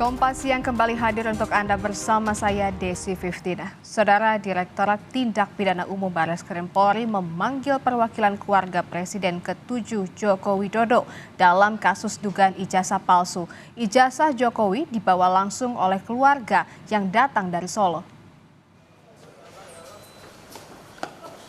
Kompas yang kembali hadir untuk Anda bersama saya Desi Fiftina. Saudara Direktorat Tindak Pidana Umum Barreskrim Polri memanggil perwakilan keluarga Presiden ke-7 Joko Widodo dalam kasus dugaan ijazah palsu. Ijazah Jokowi dibawa langsung oleh keluarga yang datang dari Solo.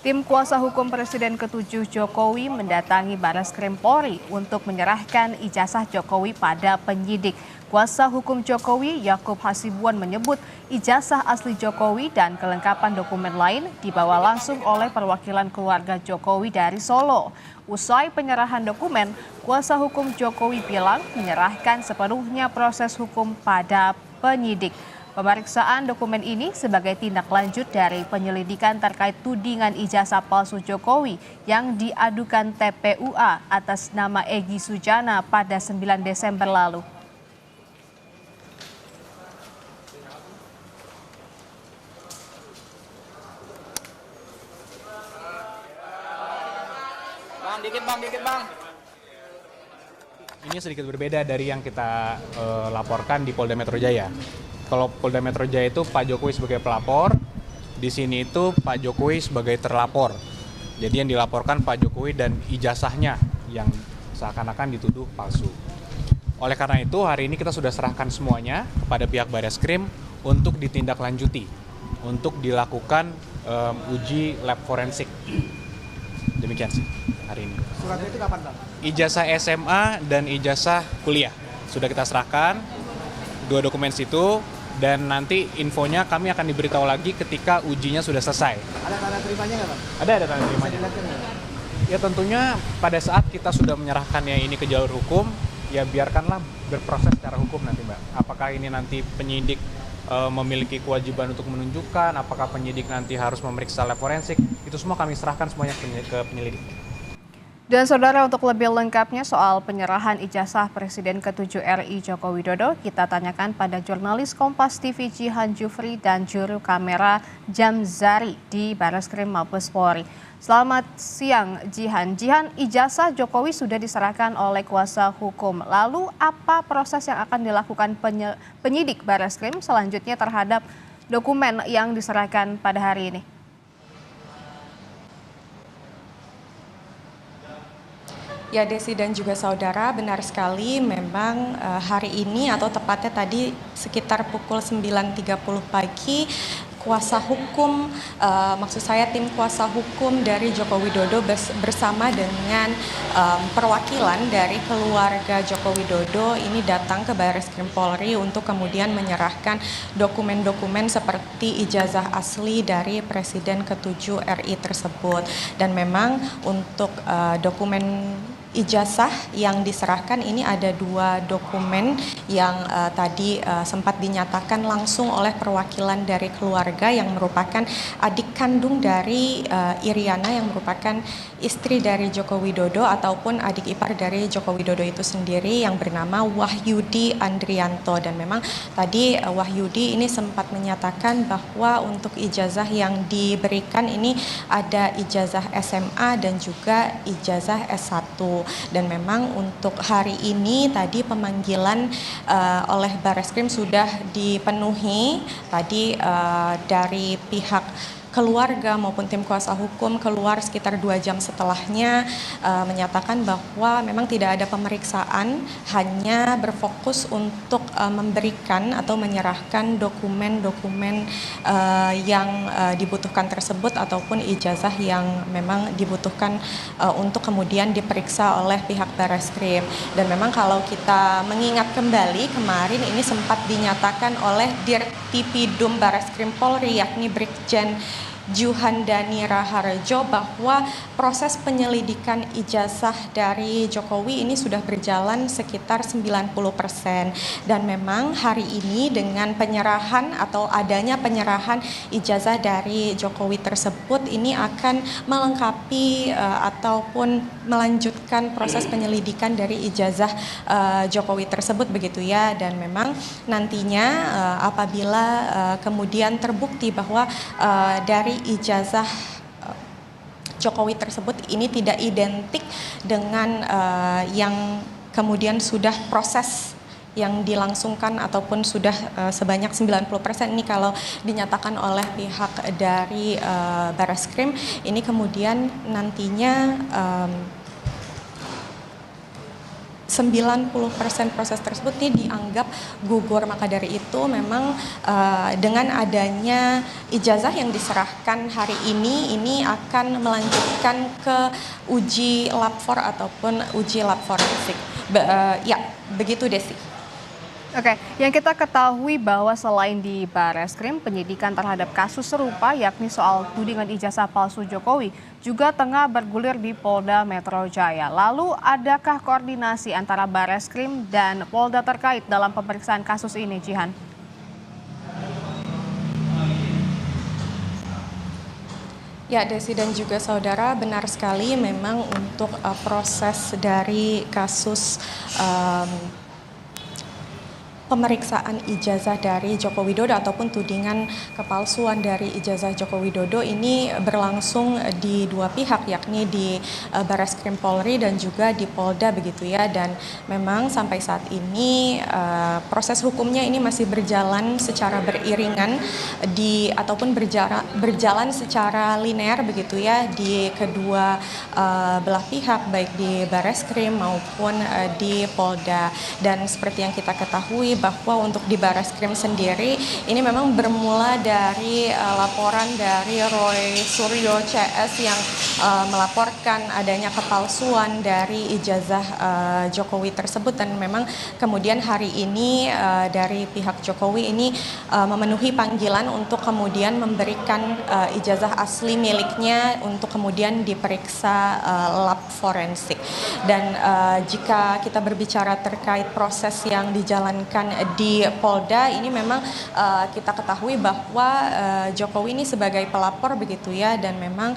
Tim kuasa hukum Presiden ke-7 Jokowi mendatangi Barreskrim Polri untuk menyerahkan ijazah Jokowi pada penyidik. Kuasa hukum Jokowi, Yakub Hasibuan menyebut ijazah asli Jokowi dan kelengkapan dokumen lain dibawa langsung oleh perwakilan keluarga Jokowi dari Solo. Usai penyerahan dokumen, kuasa hukum Jokowi bilang menyerahkan sepenuhnya proses hukum pada penyidik. Pemeriksaan dokumen ini sebagai tindak lanjut dari penyelidikan terkait tudingan ijazah palsu Jokowi yang diadukan TPUA atas nama Egy Sujana pada 9 Desember lalu. Dikit bang. Ini sedikit berbeda dari yang kita laporkan di Polda Metro Jaya. Kalau Polda Metro Jaya itu Pak Jokowi sebagai pelapor, di sini itu Pak Jokowi sebagai terlapor. Jadi yang dilaporkan Pak Jokowi dan ijazahnya yang seakan-akan dituduh palsu. Oleh karena itu hari ini kita sudah serahkan semuanya kepada pihak Barreskrim untuk ditindaklanjuti, untuk dilakukan uji lab forensik. Demikian sih hari ini. Suratnya itu kapan, Bang? Ijazah SMA dan ijazah kuliah sudah kita serahkan, 2 dokumen situ, dan nanti infonya kami akan diberitahu lagi ketika ujinya sudah selesai. Ada tanda terimanya nggak, Bang? Ada tanda terimanya. Ya tentunya pada saat kita sudah menyerahkannya ini ke jalur hukum, ya biarkanlah berproses secara hukum nanti, Mbak. Apakah ini nanti penyidik memiliki kewajiban untuk menunjukkan, apakah penyidik nanti harus memeriksa lab forensik, itu semua kami serahkan semuanya ke penyelidik. Dan saudara, untuk lebih lengkapnya soal penyerahan ijazah Presiden ke-7 RI Joko Widodo, kita tanyakan pada jurnalis Kompas TV Jihan Jufri dan juru kamera Jamzari di Barreskrim Mabes Polri. Selamat siang Jihan. Jihan, ijazah Jokowi sudah diserahkan oleh kuasa hukum. Lalu apa proses yang akan dilakukan penyidik Barreskrim selanjutnya terhadap dokumen yang diserahkan pada hari ini? Ya Desi dan juga saudara, benar sekali memang hari ini atau tepatnya tadi sekitar pukul 9.30 pagi kuasa hukum, maksud saya tim kuasa hukum dari Joko Widodo bersama dengan perwakilan dari keluarga Joko Widodo ini datang ke Barreskrim Polri untuk kemudian menyerahkan dokumen-dokumen seperti ijazah asli dari Presiden ke-7 RI tersebut. Dan memang untuk dokumen ijazah yang diserahkan ini ada 2 dokumen yang tadi sempat dinyatakan langsung oleh perwakilan dari keluarga yang merupakan adik kandung dari Iriana yang merupakan istri dari Joko Widodo ataupun adik ipar dari Joko Widodo itu sendiri yang bernama Wahyudi Andrianto. Dan memang tadi Wahyudi ini sempat menyatakan bahwa untuk ijazah yang diberikan ini ada ijazah SMA dan juga ijazah S1. Dan memang untuk hari ini tadi pemanggilan oleh Barreskrim sudah dipenuhi tadi dari pihak keluarga maupun tim kuasa hukum keluar sekitar 2 jam setelahnya menyatakan bahwa memang tidak ada pemeriksaan, hanya berfokus untuk memberikan atau menyerahkan dokumen-dokumen yang dibutuhkan tersebut ataupun ijazah yang memang dibutuhkan untuk kemudian diperiksa oleh pihak Barreskrim. Dan memang kalau kita mengingat kembali kemarin ini sempat dinyatakan oleh Dirtipidum Barreskrim Polri yakni Brigjen Juhandani Raharjo bahwa proses penyelidikan ijazah dari Jokowi ini sudah berjalan sekitar 90%. Dan memang hari ini dengan penyerahan atau adanya penyerahan ijazah dari Jokowi tersebut ini akan melengkapi ataupun melanjutkan proses penyelidikan dari ijazah Jokowi tersebut begitu ya. Dan memang nantinya apabila kemudian terbukti bahwa dari ijazah Jokowi tersebut ini tidak identik dengan yang kemudian sudah proses yang dilangsungkan ataupun sudah sebanyak 90% ini kalau dinyatakan oleh pihak dari Barreskrim, ini kemudian nantinya 90% proses tersebut ini dianggap gugur. Maka dari itu memang dengan adanya ijazah yang diserahkan hari ini akan melanjutkan ke uji lab 4 ataupun uji lab forensik. Ya, begitu Desi. Oke, yang kita ketahui bahwa selain di Barreskrim, penyidikan terhadap kasus serupa yakni soal tudingan ijazah palsu Jokowi juga tengah bergulir di Polda Metro Jaya. Lalu adakah koordinasi antara Barreskrim dan Polda terkait dalam pemeriksaan kasus ini, Jihan? Ya, Desi dan juga saudara, benar sekali memang untuk proses dari kasus pemeriksaan ijazah dari Joko Widodo ataupun tudingan kepalsuan dari ijazah Joko Widodo ini berlangsung di dua pihak, yakni di Barreskrim Polri dan juga di Polda begitu ya. Dan memang sampai saat ini proses hukumnya ini masih berjalan secara beriringan ataupun berjalan secara linear begitu ya di kedua belah pihak, baik di Barreskrim maupun di Polda. Dan seperti yang kita ketahui bahwa untuk di Barreskrim sendiri ini memang bermula dari laporan dari Roy Suryo CS yang melaporkan adanya kepalsuan dari ijazah Jokowi tersebut, dan memang kemudian hari ini dari pihak Jokowi ini memenuhi panggilan untuk kemudian memberikan ijazah asli miliknya untuk kemudian diperiksa lab forensik. Dan jika kita berbicara terkait proses yang dijalankan di Polda, ini memang kita ketahui bahwa Jokowi ini sebagai pelapor begitu ya, dan memang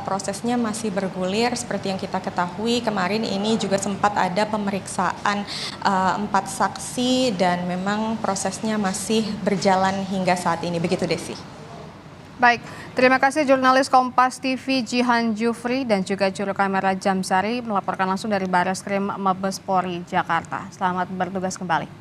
prosesnya masih bergulir. Seperti yang kita ketahui kemarin ini juga sempat ada pemeriksaan 4 saksi dan memang prosesnya masih berjalan hingga saat ini. Begitu Desi. Baik, terima kasih jurnalis Kompas TV Jihan Jufri dan juga juru kamera Jamsari melaporkan langsung dari Barreskrim Mabes Polri Jakarta. Selamat bertugas kembali.